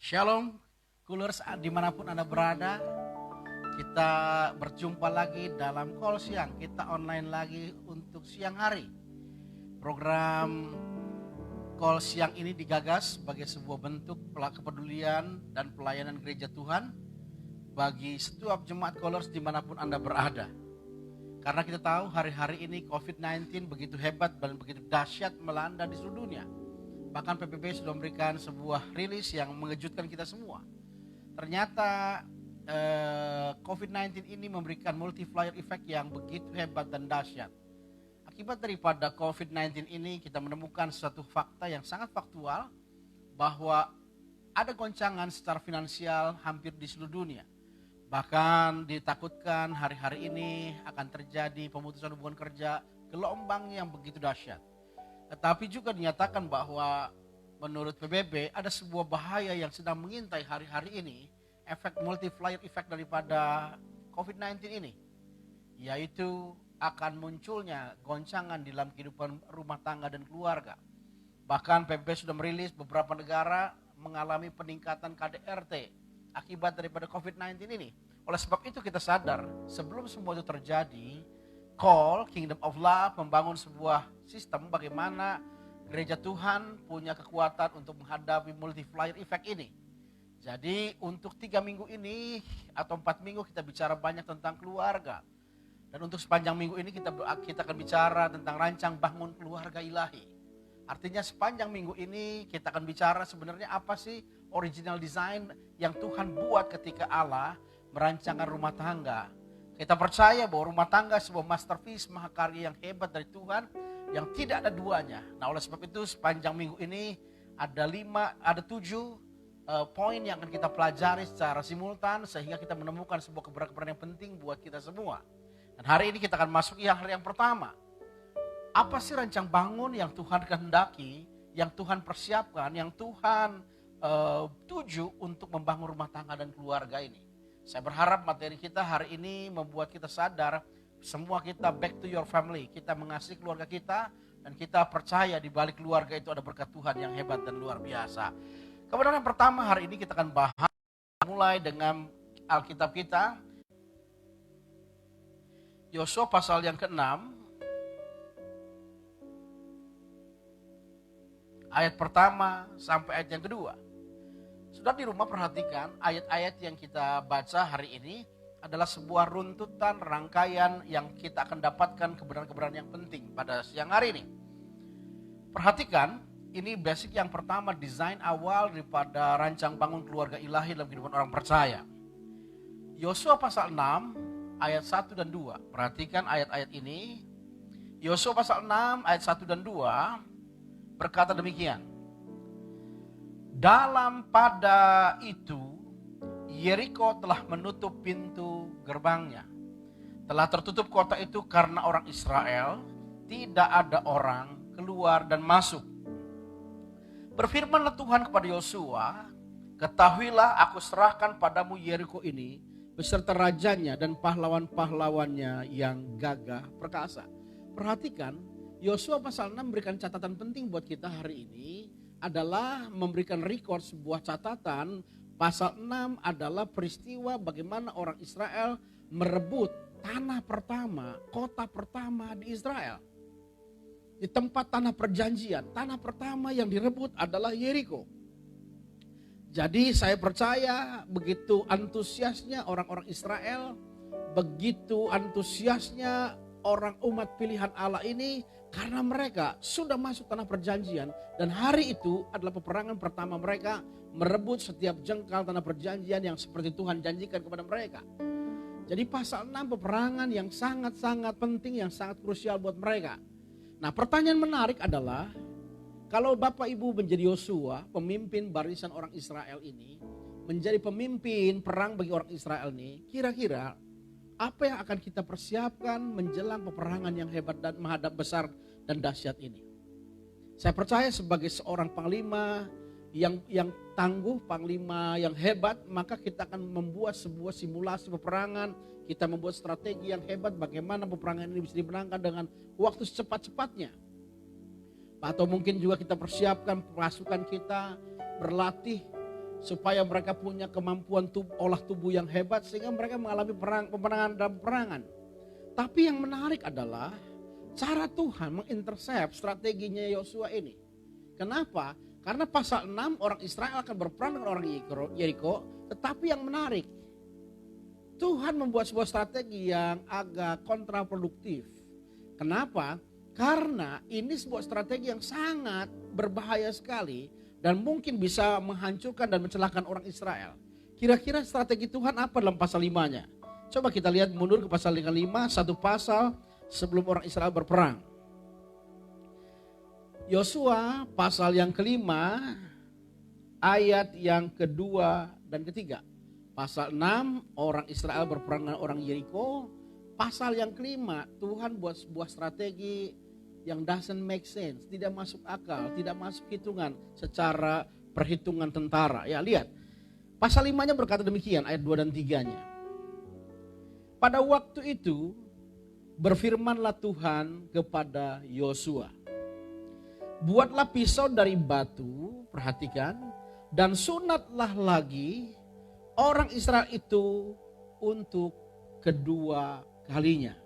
Shalom, Coolers dimanapun Anda berada. Kita berjumpa lagi dalam call siang. Kita online lagi untuk siang hari. Program call siang ini digagas sebagai sebuah bentuk kepedulian dan pelayanan gereja Tuhan bagi setiap jemaat Coolers dimanapun Anda berada. Karena kita tahu hari-hari ini COVID-19 begitu hebat dan begitu dahsyat melanda di seluruh dunia. Bahkan PBB sudah memberikan sebuah rilis yang mengejutkan kita semua. Ternyata COVID-19 ini memberikan multiplier effect yang begitu hebat dan dahsyat. Akibat daripada COVID-19 ini kita menemukan suatu fakta yang sangat faktual bahwa ada goncangan secara finansial hampir di seluruh dunia. Bahkan ditakutkan hari-hari ini akan terjadi pemutusan hubungan kerja, gelombang yang begitu dahsyat. Tetapi juga dinyatakan bahwa menurut PBB ada sebuah bahaya yang sedang mengintai hari-hari ini, efek multiplier effect daripada COVID-19 ini, yaitu akan munculnya goncangan di dalam kehidupan rumah tangga dan keluarga. Bahkan PBB sudah merilis beberapa negara mengalami peningkatan KDRT akibat daripada COVID-19 ini. Oleh sebab itu kita sadar sebelum semua itu terjadi, call Kingdom of Love membangun sebuah sistem bagaimana gereja Tuhan punya kekuatan untuk menghadapi multiplier effect ini. Jadi untuk 3 minggu ini atau 4 minggu kita bicara banyak tentang keluarga. Dan untuk sepanjang minggu ini kita akan bicara tentang rancang bangun keluarga ilahi. Artinya sepanjang minggu ini kita akan bicara sebenarnya apa sih original design yang Tuhan buat ketika Allah merancangkan rumah tangga. Kita percaya bahwa rumah tangga sebuah masterpiece mahakarya yang hebat dari Tuhan yang tidak ada duanya. Nah, oleh sebab itu sepanjang minggu ini ada 7 poin yang akan kita pelajari secara simultan sehingga kita menemukan sebuah kebenaran yang penting buat kita semua. Dan hari ini kita akan masuk hari yang pertama. Apa sih rancang bangun yang Tuhan kehendaki, yang Tuhan persiapkan, yang Tuhan tuju untuk membangun rumah tangga dan keluarga ini. Saya berharap materi kita hari ini membuat kita sadar semua kita back to your family. Kita mengasihi keluarga kita dan kita percaya di balik keluarga itu ada berkat Tuhan yang hebat dan luar biasa. Kebenaran yang pertama hari ini kita akan bahas mulai dengan Alkitab kita. Yosua pasal yang ke-6 ayat pertama sampai ayat yang kedua. Sudah di rumah perhatikan ayat-ayat yang kita baca hari ini adalah sebuah runtutan rangkaian yang kita akan dapatkan kebenaran-kebenaran yang penting pada siang hari ini. Perhatikan, ini basic yang pertama, desain awal daripada rancang bangun keluarga ilahi dalam kehidupan orang percaya. Yosua pasal 6 ayat 1 dan 2. Perhatikan ayat-ayat ini. Yosua pasal 6 ayat 1 dan 2 berkata demikian. Dalam pada itu Yeriko telah menutup pintu gerbangnya. Telah tertutup kota itu karena orang Israel, tidak ada orang keluar dan masuk. Berfirmanlah Tuhan kepada Yosua, ketahuilah aku serahkan padamu Yeriko ini beserta rajanya dan pahlawan-pahlawannya yang gagah perkasa. Perhatikan, Yosua pasal 6 memberikan catatan penting buat kita hari ini adalah memberikan record sebuah catatan. Pasal 6 adalah peristiwa bagaimana orang Israel merebut tanah pertama, kota pertama di Israel. Di tempat tanah perjanjian, tanah pertama yang direbut adalah Yeriko. Jadi saya percaya begitu antusiasnya orang-orang Israel, begitu antusiasnya orang umat pilihan Allah ini karena mereka sudah masuk tanah perjanjian dan hari itu adalah peperangan pertama mereka merebut setiap jengkal tanah perjanjian yang seperti Tuhan janjikan kepada mereka. Jadi pasal 6 peperangan yang sangat-sangat penting, yang sangat krusial buat mereka. Nah, pertanyaan menarik adalah kalau Bapak Ibu menjadi Yosua, pemimpin barisan orang Israel ini, menjadi pemimpin perang bagi orang Israel ini, kira-kira apa yang akan kita persiapkan menjelang peperangan yang hebat dan menghadap besar dan dahsyat ini? Saya percaya sebagai seorang panglima yang tangguh, panglima yang hebat, maka kita akan membuat sebuah simulasi peperangan. Kita membuat strategi yang hebat bagaimana peperangan ini bisa dimenangkan dengan waktu secepat-cepatnya. Atau mungkin juga kita persiapkan pasukan kita berlatih supaya mereka punya kemampuan olah tubuh yang hebat sehingga mereka mengalami peperangan dalam peperangan. Tapi yang menarik adalah cara Tuhan mengintercept strateginya Yosua ini. Kenapa? Karena pasal 6 orang Israel akan berperang dengan orang Yeriko, tetapi yang menarik, Tuhan membuat sebuah strategi yang agak kontraproduktif. Kenapa? Karena ini sebuah strategi yang sangat berbahaya sekali dan mungkin bisa menghancurkan dan mencelakakan orang Israel. Kira-kira strategi Tuhan apa dalam pasal 5-nya? Coba kita lihat mundur ke pasal 5, satu pasal sebelum orang Israel berperang. Yosua pasal yang kelima, ayat yang kedua dan ketiga. Pasal 6, orang Israel berperang dengan orang Yeriko. Pasal yang kelima, Tuhan buat sebuah strategi yang doesn't make sense, tidak masuk akal, tidak masuk hitungan secara perhitungan tentara. Ya, lihat. Pasal 5-nya berkata demikian, ayat 2 dan 3-nya. Pada waktu itu berfirmanlah Tuhan kepada Yosua, buatlah pisau dari batu, perhatikan, dan sunatlah lagi orang Israel itu untuk kedua kalinya.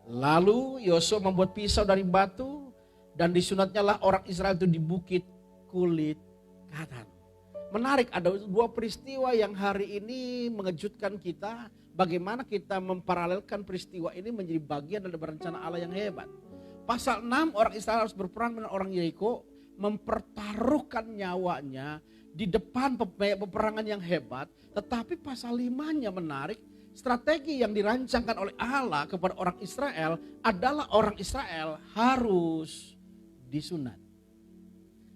Lalu Yosua membuat pisau dari batu dan disunatnya lah orang Israel itu di bukit kulit katan. Menarik, ada dua peristiwa yang hari ini mengejutkan kita. Bagaimana kita memparalelkan peristiwa ini menjadi bagian dari rencana Allah yang hebat. Pasal 6, orang Israel harus berperang dengan orang Yeriko, mempertaruhkan nyawanya di depan peperangan yang hebat. Tetapi pasal 5-nya menarik. Strategi yang dirancangkan oleh Allah kepada orang Israel adalah orang Israel harus disunat.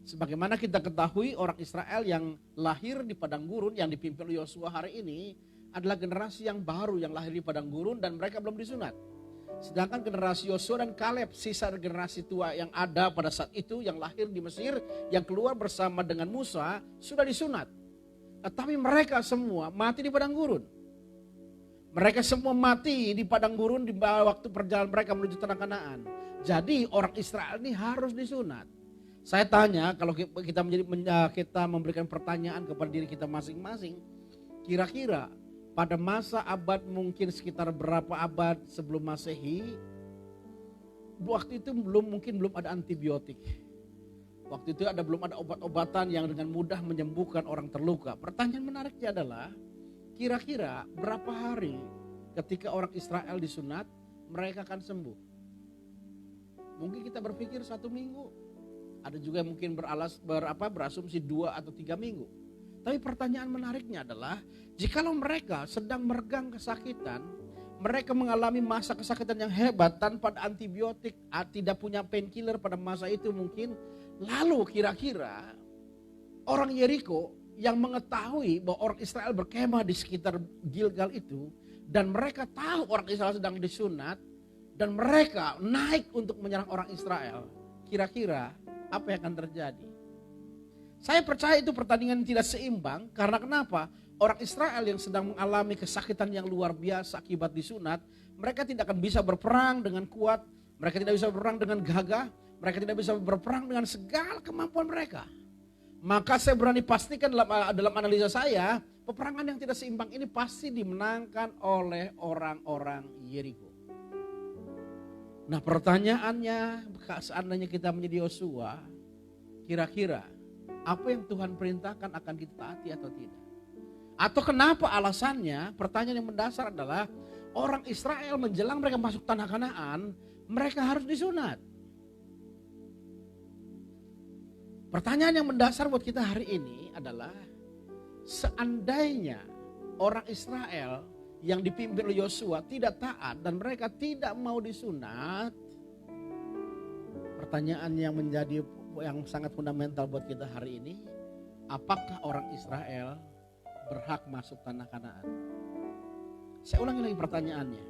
Sebagaimana kita ketahui, orang Israel yang lahir di padang gurun yang dipimpin oleh Yosua hari ini adalah generasi yang baru yang lahir di padang gurun dan mereka belum disunat. Sedangkan generasi Yosua dan Kaleb, sisa generasi tua yang ada pada saat itu yang lahir di Mesir, yang keluar bersama dengan Musa, sudah disunat. Tetapi mereka semua mati di padang gurun. Mereka semua mati di padang gurun di waktu perjalanan mereka menuju tanah Kanaan. Jadi orang Israel ini harus disunat. Saya tanya, kalau kita memberikan pertanyaan kepada diri kita masing-masing, kira-kira pada masa abad mungkin sekitar berapa abad sebelum Masehi, waktu itu belum ada antibiotik. Waktu itu belum ada obat-obatan yang dengan mudah menyembuhkan orang terluka. Pertanyaan menariknya adalah, kira-kira berapa hari ketika orang Israel disunat mereka akan sembuh? Mungkin kita berpikir 1 minggu. Ada juga yang mungkin berasumsi 2 atau 3 minggu. Tapi pertanyaan menariknya adalah, jikalau mereka sedang meregang kesakitan, mereka mengalami masa kesakitan yang hebat tanpa antibiotik, tidak punya painkiller pada masa itu mungkin. Lalu kira-kira orang Yeriko yang mengetahui bahwa orang Israel berkemah di sekitar Gilgal itu, dan mereka tahu orang Israel sedang disunat, dan mereka naik untuk menyerang orang Israel, kira-kira apa yang akan terjadi? Saya percaya itu pertandingan tidak seimbang. Karena kenapa? Orang Israel yang sedang mengalami kesakitan yang luar biasa akibat disunat, mereka tidak akan bisa berperang dengan kuat, mereka tidak bisa berperang dengan gagah, mereka tidak bisa berperang dengan segala kemampuan mereka. Maka saya berani pastikan dalam analisa saya, peperangan yang tidak seimbang ini pasti dimenangkan oleh orang-orang Yeriko. Nah, pertanyaannya, seandainya kita menjadi Yosua, kira-kira apa yang Tuhan perintahkan akan kita taati atau tidak? Atau kenapa alasannya? Pertanyaan yang mendasar adalah orang Israel menjelang mereka masuk tanah Kanaan, mereka harus disunat. Pertanyaan yang mendasar buat kita hari ini adalah, seandainya orang Israel yang dipimpin oleh Yosua tidak taat dan mereka tidak mau disunat, pertanyaan yang sangat fundamental buat kita hari ini, apakah orang Israel berhak masuk tanah Kanaan? Saya ulangi lagi pertanyaannya.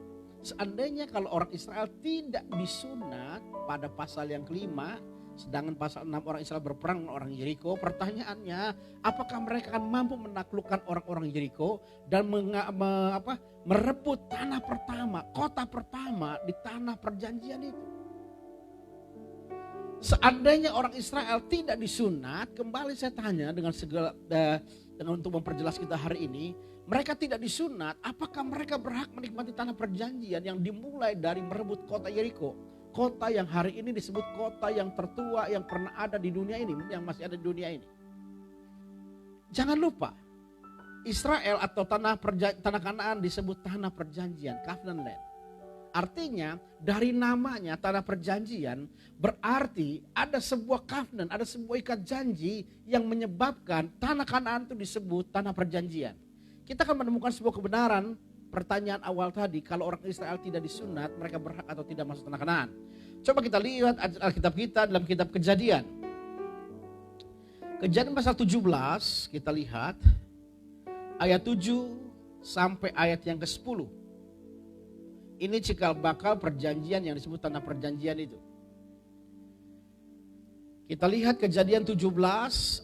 Seandainya kalau orang Israel tidak disunat pada pasal yang kelima, sedangkan pasal 6 orang Israel berperang dengan orang Yeriko, pertanyaannya, apakah mereka akan mampu menaklukkan orang-orang Yeriko dan merebut tanah pertama, kota pertama di tanah perjanjian itu? Seandainya orang Israel tidak disunat, kembali saya tanya dengan segala dengan untuk memperjelas kita hari ini, mereka tidak disunat, apakah mereka berhak menikmati tanah perjanjian yang dimulai dari merebut kota Yeriko? Kota yang hari ini disebut kota yang tertua yang pernah ada di dunia ini, yang masih ada di dunia ini. Jangan lupa, Israel atau tanah Kanaan disebut tanah perjanjian, covenant land. Artinya dari namanya tanah perjanjian berarti ada sebuah covenant, ada sebuah ikat janji yang menyebabkan tanah Kanaan itu disebut tanah perjanjian. Kita akan menemukan sebuah kebenaran pertanyaan awal tadi, kalau orang Israel tidak disunat mereka berhak atau tidak masuk tanah Kanaan. Coba kita lihat Alkitab kita dalam kitab Kejadian. Kejadian pasal 17 kita lihat ayat 7 sampai ayat yang ke-10. Ini cikal bakal perjanjian yang disebut tanah perjanjian itu. Kita lihat Kejadian 17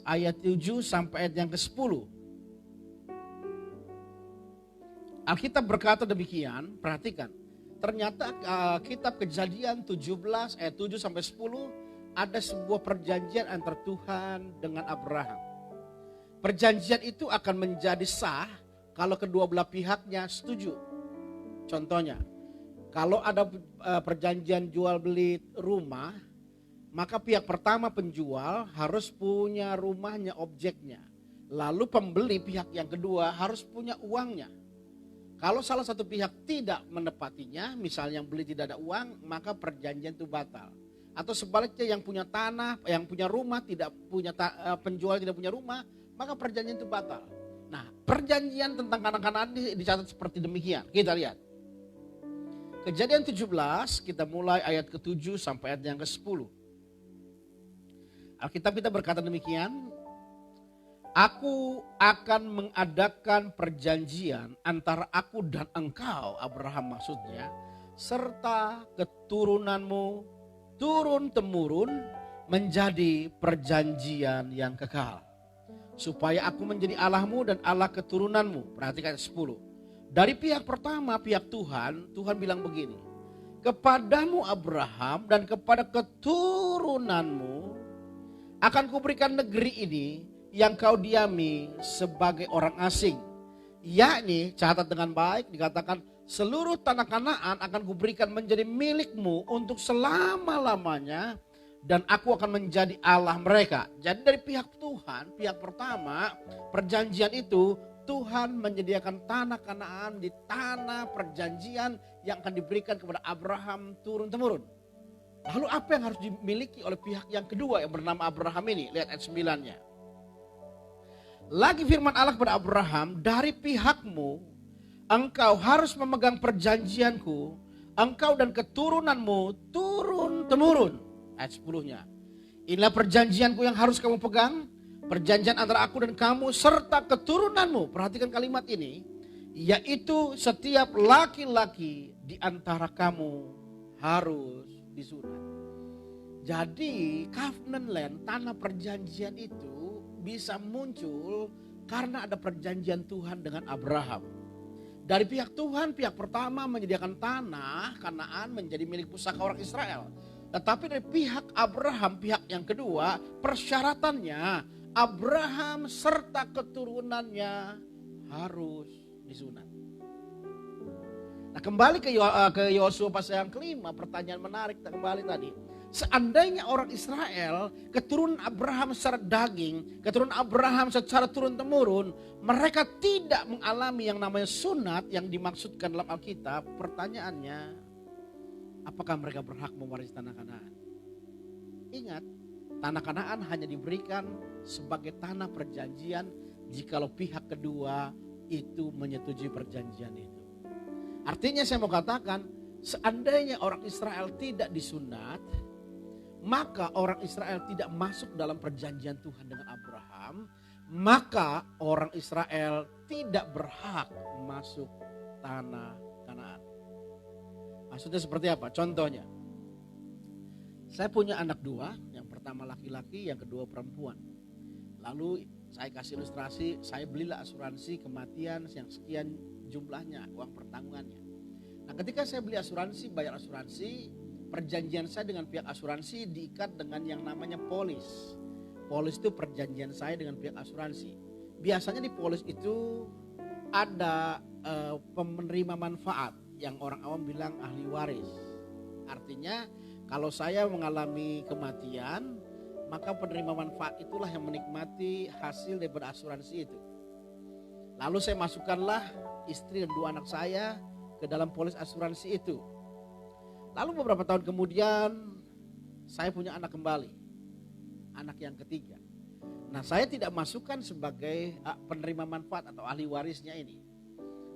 ayat 7 sampai ayat yang ke-10. Alkitab berkata demikian, perhatikan. Ternyata kitab Kejadian 17 ayat 7 sampai 10 ada sebuah perjanjian antara Tuhan dengan Abraham. Perjanjian itu akan menjadi sah kalau kedua belah pihaknya setuju. Contohnya, kalau ada perjanjian jual beli rumah, maka pihak pertama penjual harus punya rumahnya, objeknya. Lalu pembeli pihak yang kedua harus punya uangnya. Kalau salah satu pihak tidak menepatinya, misalnya yang beli tidak ada uang, maka perjanjian itu batal. Atau sebaliknya yang punya tanah, yang punya rumah tidak punya penjual tidak punya rumah, maka perjanjian itu batal. Nah, perjanjian tentang Kanaan ini dicatat seperti demikian. Kita lihat. Kejadian 17, kita mulai ayat ke-7 sampai ayat yang ke-10. Alkitab kita berkata demikian, Aku akan mengadakan perjanjian antara aku dan engkau, Abraham maksudnya, serta keturunanmu turun-temurun menjadi perjanjian yang kekal. Supaya aku menjadi Allahmu dan Allah keturunanmu. Perhatikan 10. Dari pihak pertama, pihak Tuhan, Tuhan bilang begini. Kepadamu Abraham dan kepada keturunanmu akan kuberikan negeri ini yang kau diami sebagai orang asing. Yakni, catat dengan baik, dikatakan seluruh tanah Kanaan akan kuberikan menjadi milikmu untuk selama-lamanya. Dan aku akan menjadi Allah mereka. Jadi dari pihak Tuhan, pihak pertama, perjanjian itu Tuhan menyediakan tanah Kanaan di tanah perjanjian yang akan diberikan kepada Abraham turun-temurun. Lalu apa yang harus dimiliki oleh pihak yang kedua yang bernama Abraham ini? Lihat ayat 9-nya. Lagi firman Allah kepada Abraham, dari pihakmu engkau harus memegang perjanjianku, engkau dan keturunanmu turun-temurun. Ayat 10-nya. Inilah perjanjianku yang harus kamu pegang. Perjanjian antara aku dan kamu serta keturunanmu. Perhatikan kalimat ini. Yaitu setiap laki-laki di antara kamu harus disunat. Jadi covenant land, tanah perjanjian itu bisa muncul karena ada perjanjian Tuhan dengan Abraham. Dari pihak Tuhan, pihak pertama menyediakan tanah Kanaan menjadi milik pusaka orang Israel. Tetapi dari pihak Abraham, pihak yang kedua, persyaratannya Abraham serta keturunannya harus disunat. Nah, kembali ke Yosua pasal yang kelima, pertanyaan menarik kembali tadi. Seandainya orang Israel, keturunan Abraham secara daging, keturunan Abraham secara turun-temurun, mereka tidak mengalami yang namanya sunat yang dimaksudkan dalam Alkitab, pertanyaannya, apakah mereka berhak mewarisi tanah Kanaan? Ingat, tanah Kanaan hanya diberikan sebagai tanah perjanjian jikalau pihak kedua itu menyetujui perjanjian itu. Artinya saya mau katakan, seandainya orang Israel tidak disunat, maka orang Israel tidak masuk dalam perjanjian Tuhan dengan Abraham, maka orang Israel tidak berhak masuk tanah Kanaan. Maksudnya seperti apa? Contohnya, saya punya anak dua, yang pertama laki-laki, yang kedua perempuan. Lalu saya kasih ilustrasi, saya belilah asuransi kematian yang sekian jumlahnya, uang pertanggungannya. Nah, ketika saya beli asuransi, bayar asuransi, perjanjian saya dengan pihak asuransi diikat dengan yang namanya polis. Polis itu perjanjian saya dengan pihak asuransi. Biasanya di polis itu ada penerima manfaat yang orang awam bilang ahli waris. Artinya kalau saya mengalami kematian, maka penerima manfaat itulah yang menikmati hasil daripada asuransi itu. Lalu saya masukkanlah istri dan 2 anak saya ke dalam polis asuransi itu. Lalu beberapa tahun kemudian saya punya anak kembali, anak yang ketiga. Nah, saya tidak masukkan sebagai penerima manfaat atau ahli warisnya ini.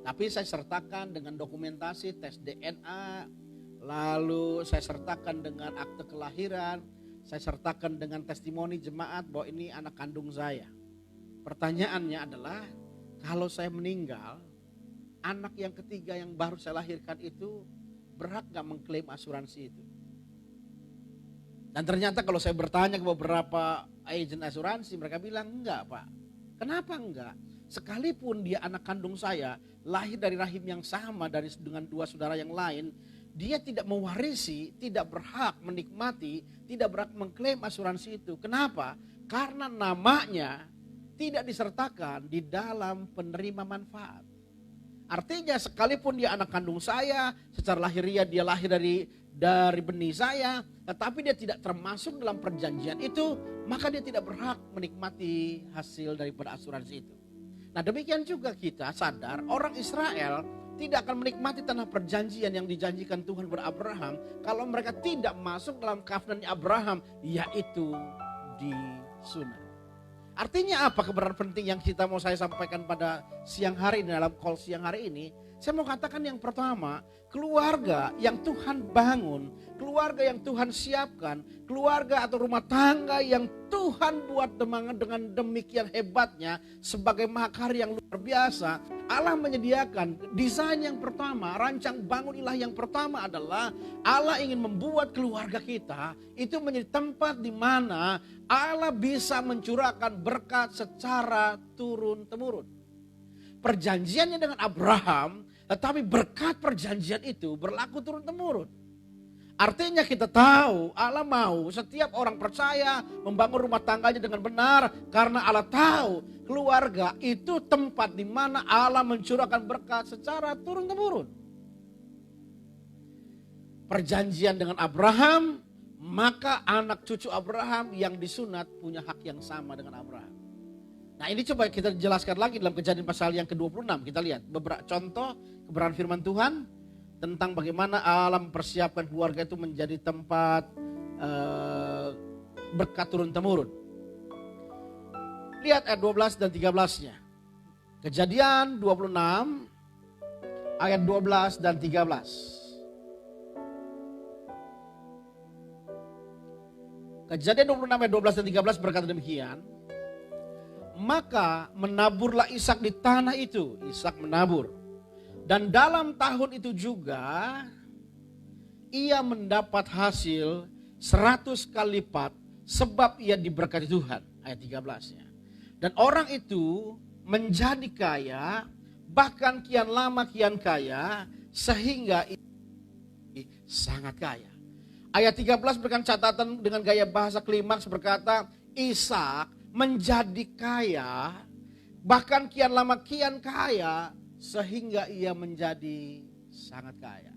Tapi saya sertakan dengan dokumentasi tes DNA, lalu saya sertakan dengan akte kelahiran, saya sertakan dengan testimoni jemaat bahwa ini anak kandung saya. Pertanyaannya adalah, kalau saya meninggal, anak yang ketiga yang baru saya lahirkan itu berhak gak mengklaim asuransi itu? Dan ternyata kalau saya bertanya ke beberapa agen asuransi, mereka bilang enggak, Pak. Kenapa enggak? Sekalipun dia anak kandung saya, lahir dari rahim yang sama dengan 2 saudara yang lain, dia tidak mewarisi, tidak berhak menikmati, tidak berhak mengklaim asuransi itu. Kenapa? Karena namanya tidak disertakan di dalam penerima manfaat. Artinya sekalipun dia anak kandung saya, secara lahiriah dia lahir dari benih saya, tetapi dia tidak termasuk dalam perjanjian itu, maka dia tidak berhak menikmati hasil daripada asuransi itu. Nah, demikian juga kita sadar orang Israel tidak akan menikmati tanah perjanjian yang dijanjikan Tuhan kepada Abraham kalau mereka tidak masuk dalam covenant Abraham, yaitu disunat. Artinya apa kebenaran penting yang kita mau saya sampaikan pada siang hari ini, dalam call siang hari ini? Saya mau katakan yang pertama, keluarga yang Tuhan bangun, keluarga yang Tuhan siapkan, keluarga atau rumah tangga yang Tuhan buat dengan demikian hebatnya sebagai mahakarya yang luar biasa. Allah menyediakan desain yang pertama, rancang bangun ilahi yang pertama adalah Allah ingin membuat keluarga kita itu menjadi tempat di mana Allah bisa mencurahkan berkat secara turun-temurun. Perjanjiannya dengan Abraham, tetapi berkat perjanjian itu berlaku turun-temurun. Artinya kita tahu Allah mau setiap orang percaya membangun rumah tangganya dengan benar. Karena Allah tahu keluarga itu tempat di mana Allah mencurahkan berkat secara turun-temurun. Perjanjian dengan Abraham, maka anak cucu Abraham yang disunat punya hak yang sama dengan Abraham. Nah, ini coba kita jelaskan lagi dalam Kejadian pasal yang ke-26. Kita lihat beberapa contoh kebenaran firman Tuhan tentang bagaimana Allah mempersiapkan keluarga itu menjadi tempat berkat turun-temurun. Lihat ayat 12 dan 13-nya. Kejadian 26 ayat 12 dan 13. Kejadian 26 ayat 12 dan 13 berkata demikian. Maka menaburlah Ishak di tanah itu. Ishak menabur. Dan dalam tahun itu juga ia mendapat hasil 100 kali lipat sebab ia diberkati Tuhan. Ayat 13-nya. Dan orang itu menjadi kaya, bahkan kian lama kian kaya, sehingga ia sangat kaya. Ayat 13 berikan catatan dengan gaya bahasa klimaks berkata, Ishak menjadi kaya, bahkan kian lama kian kaya, sehingga ia menjadi sangat kaya.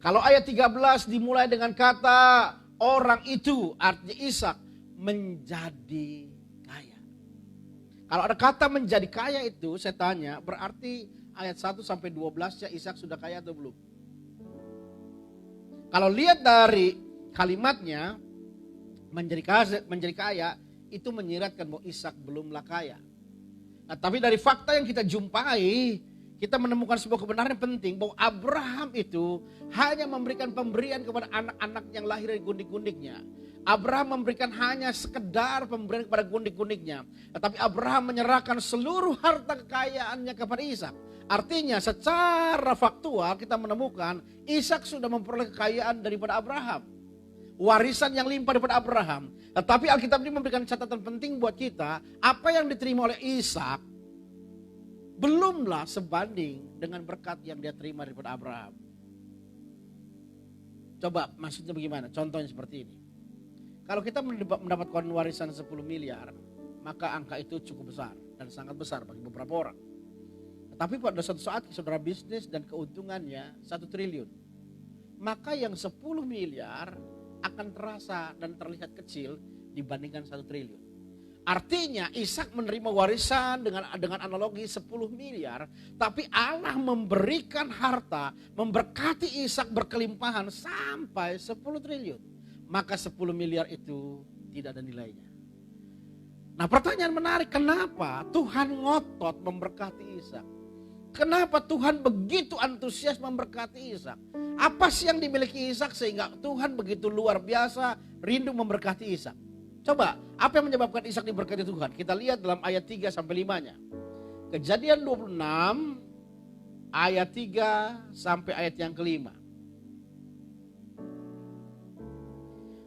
Kalau ayat 13 dimulai dengan kata orang itu, artinya Ishak menjadi kaya. Kalau ada kata menjadi kaya itu, saya tanya, berarti ayat 1 sampai 12-nya Ishak sudah kaya atau belum? Kalau lihat dari kalimatnya menjadi kaya, itu menyiratkan bahwa Ishak belumlah kaya. Nah, tapi dari fakta yang kita jumpai, kita menemukan sebuah kebenaran yang penting bahwa Abraham itu hanya memberikan pemberian kepada anak-anak yang lahir dari gundik-gundiknya. Abraham memberikan hanya sekedar pemberian kepada gundik-gundiknya. Tetapi Abraham menyerahkan seluruh harta kekayaannya kepada Ishak. Artinya secara faktual kita menemukan Ishak sudah memperoleh kekayaan daripada Abraham. Warisan yang limpah daripada Abraham. Tetapi Alkitab ini memberikan catatan penting buat kita. Apa yang diterima oleh Ishak belumlah sebanding dengan berkat yang dia terima daripada Abraham. Coba maksudnya bagaimana? Contohnya seperti ini. Kalau kita mendapatkan warisan 10 miliar, maka angka itu cukup besar dan sangat besar bagi beberapa orang. Tapi pada suatu saat saudara bisnis dan keuntungannya 1 triliun. Maka yang 10 miliar akan terasa dan terlihat kecil dibandingkan 1 triliun. Artinya Ishak menerima warisan dengan analogi 10 miliar. Tapi Allah memberikan harta, memberkati Ishak berkelimpahan sampai 10 triliun. Maka 10 miliar itu tidak ada nilainya. Nah pertanyaan menarik, kenapa Tuhan ngotot memberkati Ishak? Kenapa Tuhan begitu antusias memberkati Ishak? Apa sih yang dimiliki Ishak sehingga Tuhan begitu luar biasa rindu memberkati Ishak? Coba, apa yang menyebabkan Ishak diberkati Tuhan? Kita lihat dalam ayat 3 sampai 5-nya. Kejadian 26 ayat 3 sampai ayat yang kelima.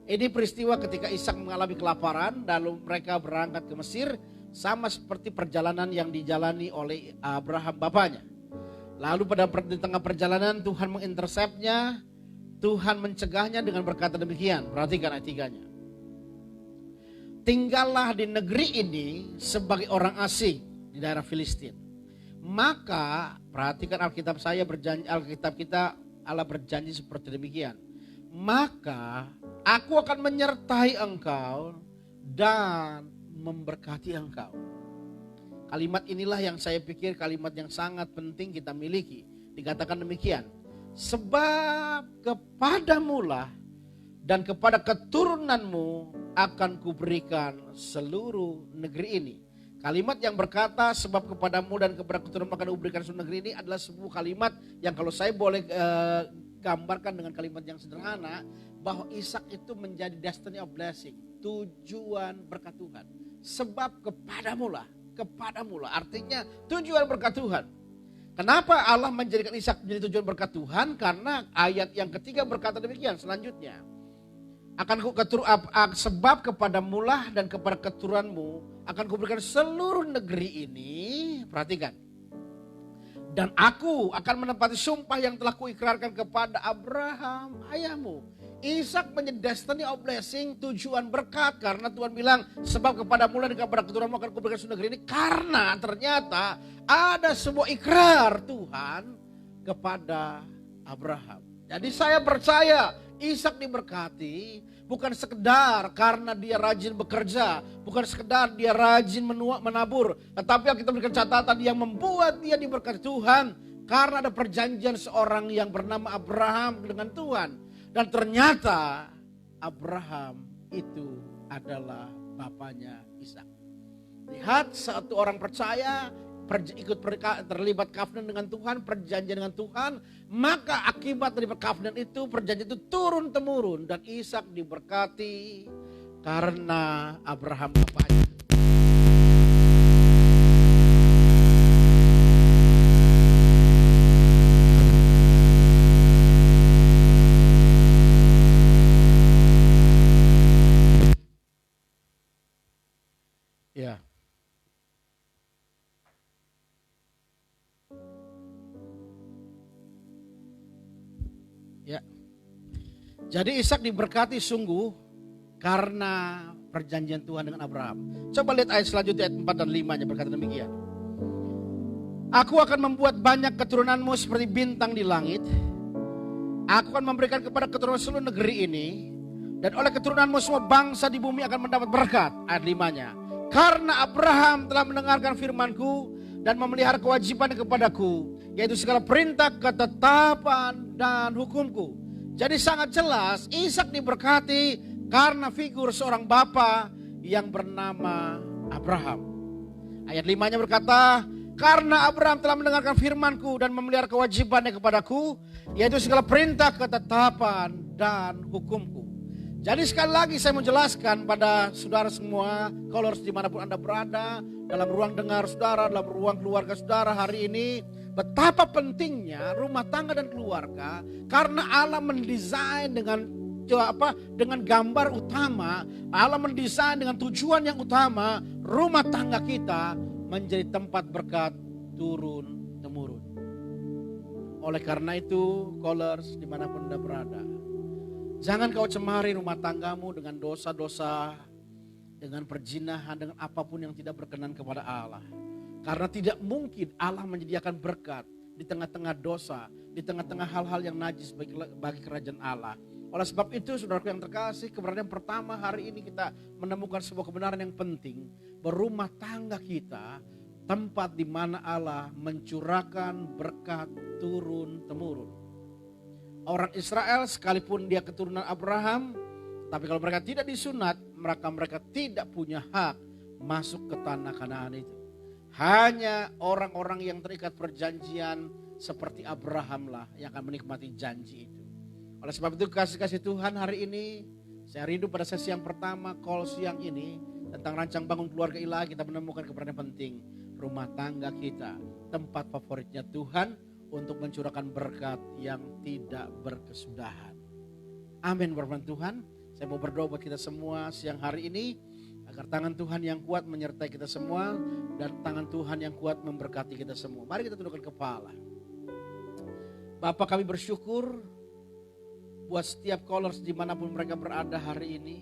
Ini peristiwa ketika Ishak mengalami kelaparan lalu mereka berangkat ke Mesir. Sama seperti perjalanan yang dijalani oleh Abraham bapaknya. Lalu di tengah perjalanan Tuhan menginterseptnya. Tuhan mencegahnya dengan berkata demikian. Perhatikan ayat 3-nya. Tinggallah di negeri ini sebagai orang asing di daerah Filistin. Maka perhatikan Alkitab saya berjanji, Alkitab kita Allah berjanji seperti demikian. Maka aku akan menyertai engkau dan memberkati engkau. Kalimat inilah yang saya pikir kalimat yang sangat penting kita miliki. Dikatakan demikian. Sebab kepadamulah dan kepada keturunanmu akan kuberikan seluruh negeri ini. Kalimat yang berkata sebab kepadamu dan kepada keturunanmu akan kuberikan seluruh negeri ini adalah sebuah kalimat yang kalau saya boleh gambarkan dengan kalimat yang sederhana. Bahwa Ishak itu menjadi destiny of blessing. Tujuan berkat Tuhan. Sebab kepadamulah artinya tujuan berkat Tuhan. Kenapa Allah menjadikan Ishak menjadi tujuan berkat Tuhan? Karena ayat yang ketiga berkata demikian selanjutnya. Sebab kepadamulah dan kepada keturunanmu akan kuberikan seluruh negeri ini. Perhatikan. Dan aku akan menepati sumpah yang telah kuikrarkan kepada Abraham ayahmu. Ishak menjadi destiny of blessing, tujuan berkat. Karena Tuhan bilang sebab kepadamu dan kepada keturunanmu akan kuberikan seluruh negeri ini. Karena ternyata ada sebuah ikrar Tuhan kepada Abraham. Jadi saya percaya Ishak diberkati bukan sekedar karena dia rajin bekerja. Bukan sekedar dia rajin menabur. Tetapi kita berikan catatan yang membuat dia diberkati Tuhan. Karena ada perjanjian seorang yang bernama Abraham dengan Tuhan. Dan ternyata Abraham itu adalah bapaknya Ishak. Lihat satu orang percaya terlibat covenant dengan Tuhan, perjanjian dengan Tuhan. Maka akibat dari covenant itu, perjanjian itu turun temurun. Dan Ishak diberkati karena Abraham bapaknya. Ya. Ya. Jadi Ishak diberkati sungguh karena perjanjian Tuhan dengan Abraham. Coba lihat ayat selanjutnya ayat 4 dan 5-nya berkata demikian. Aku akan membuat banyak keturunanmu seperti bintang di langit. Aku akan memberikan kepada keturunan seluruh negeri ini. Dan oleh keturunanmu semua bangsa di bumi akan mendapat berkat. Ayat 5-nya. Karena Abraham telah mendengarkan firmanku dan memelihara kewajiban kepadaku, yaitu segala perintah, ketetapan, dan hukumku. Jadi sangat jelas Ishak diberkati karena figur seorang bapa yang bernama Abraham. Ayat 5-nya berkata, karena Abraham telah mendengarkan firmanku dan memelihara kewajibannya kepadaku, yaitu segala perintah, ketetapan, dan hukumku. Jadi sekali lagi saya mau jelaskan pada saudara semua, kalau harus dimanapun Anda berada, dalam ruang dengar saudara, dalam ruang keluarga saudara hari ini, betapa pentingnya rumah tangga dan keluarga, karena Allah mendesain dengan gambar utama, Allah mendesain dengan tujuan yang utama, rumah tangga kita menjadi tempat berkat turun temurun. Oleh karena itu, callers dimanapun Anda berada, Jangan kau cemari rumah tanggamu dengan dosa-dosa, dengan perzinahan, dengan apapun yang tidak berkenan kepada Allah. Karena tidak mungkin Allah menyediakan berkat di tengah-tengah dosa, di tengah-tengah hal-hal yang najis bagi kerajaan Allah. Oleh sebab itu, saudaraku yang terkasih, keberadaan pertama hari ini kita menemukan sebuah kebenaran yang penting. Berumah tangga kita tempat di mana Allah mencurahkan berkat turun-temurun. Orang Israel sekalipun dia keturunan Abraham, tapi kalau mereka tidak disunat, mereka tidak punya hak masuk ke tanah Kanaan itu. Hanya orang-orang yang terikat perjanjian seperti Abraham lah yang akan menikmati janji itu. Oleh sebab itu kasih-kasih Tuhan hari ini, saya rindu pada sesi yang pertama call siang ini tentang rancang bangun keluarga ilahi, kita menemukan keberadaan penting rumah tangga kita, tempat favoritnya Tuhan untuk mencurahkan berkat yang tidak berkesudahan. Amin, berfirman Tuhan. Saya mau berdoa buat kita semua siang hari ini agar tangan Tuhan yang kuat menyertai kita semua dan tangan Tuhan yang kuat memberkati kita semua. Mari kita tundukkan kepala. Bapa, kami bersyukur buat setiap callers dimanapun mereka berada hari ini.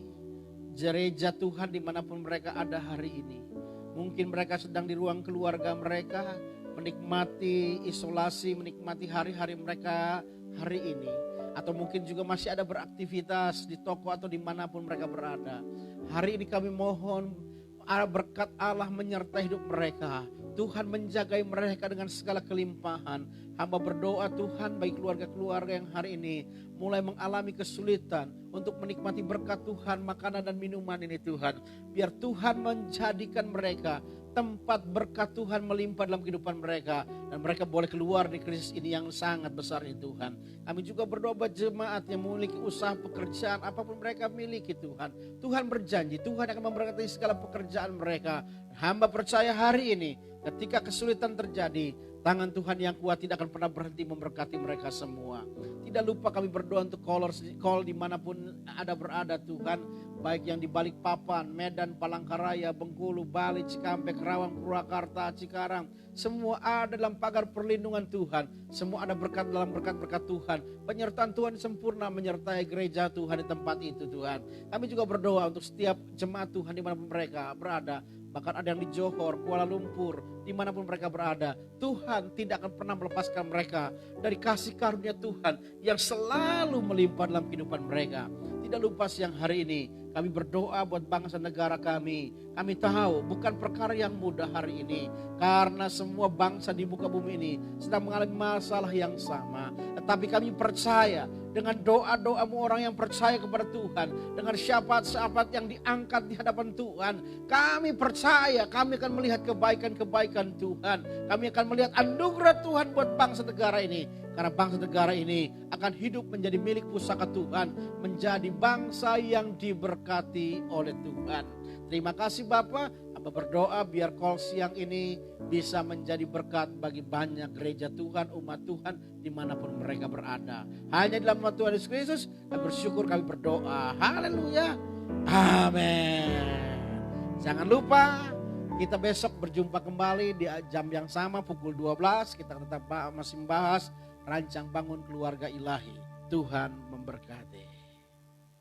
Gereja Tuhan dimanapun mereka ada hari ini. Mungkin mereka sedang di ruang keluarga mereka, menikmati isolasi, menikmati hari-hari mereka hari ini. Atau mungkin juga masih ada beraktivitas di toko atau dimanapun mereka berada. Hari ini kami mohon berkat Allah menyertai hidup mereka. Tuhan menjagai mereka dengan segala kelimpahan. Hamba berdoa Tuhan bagi keluarga-keluarga yang hari ini mulai mengalami kesulitan untuk menikmati berkat Tuhan, makanan dan minuman ini Tuhan. Biar Tuhan menjadikan mereka tempat berkat Tuhan melimpah dalam kehidupan mereka. Dan mereka boleh keluar di krisis ini yang sangat besar ini Tuhan. Kami juga berdoa buat jemaat yang memiliki usaha pekerjaan apapun mereka miliki Tuhan. Tuhan berjanji Tuhan akan memberkati segala pekerjaan mereka. Hamba percaya hari ini ketika kesulitan terjadi, tangan Tuhan yang kuat tidak akan pernah berhenti memberkati mereka semua. Tidak lupa kami berdoa untuk call dimanapun ada berada Tuhan. Baik yang di Balikpapan, Medan, Palangkaraya, Bengkulu, Bali, Cikampek, Rawang, Purwakarta, Cikarang. Semua ada dalam pagar perlindungan Tuhan. Semua ada berkat dalam berkat-berkat Tuhan. Penyertaan Tuhan sempurna menyertai gereja Tuhan di tempat itu Tuhan. Kami juga berdoa untuk setiap jemaat Tuhan dimanapun mereka berada. Bahkan ada yang di Johor, Kuala Lumpur, dimanapun mereka berada. Tuhan tidak akan pernah melepaskan mereka dari kasih karunia Tuhan yang selalu melimpah dalam kehidupan mereka. Tidak lupa siang hari ini kami berdoa buat bangsa negara kami. Kami tahu bukan perkara yang mudah hari ini. Karena semua bangsa di muka bumi ini sedang mengalami masalah yang sama. Tetapi kami percaya dengan doa-doamu orang yang percaya kepada Tuhan. Dengan syafaat-syafaat yang diangkat di hadapan Tuhan. Kami percaya kami akan melihat kebaikan-kebaikan Tuhan. Kami akan melihat anugerah Tuhan buat bangsa negara ini. Karena bangsa negara ini akan hidup menjadi milik pusaka Tuhan. Menjadi bangsa yang diberkati oleh Tuhan. Terima kasih Bapak. Hamba berdoa biar call siang ini bisa menjadi berkat bagi banyak gereja Tuhan, umat Tuhan dimanapun mereka berada. Hanya dalam nama Tuhan Yesus Kristus kami bersyukur, kami berdoa. Haleluya. Amin. Jangan lupa kita besok berjumpa kembali di jam yang sama pukul 12. Kita tetap masih membahas rancang bangun keluarga ilahi. Tuhan memberkati.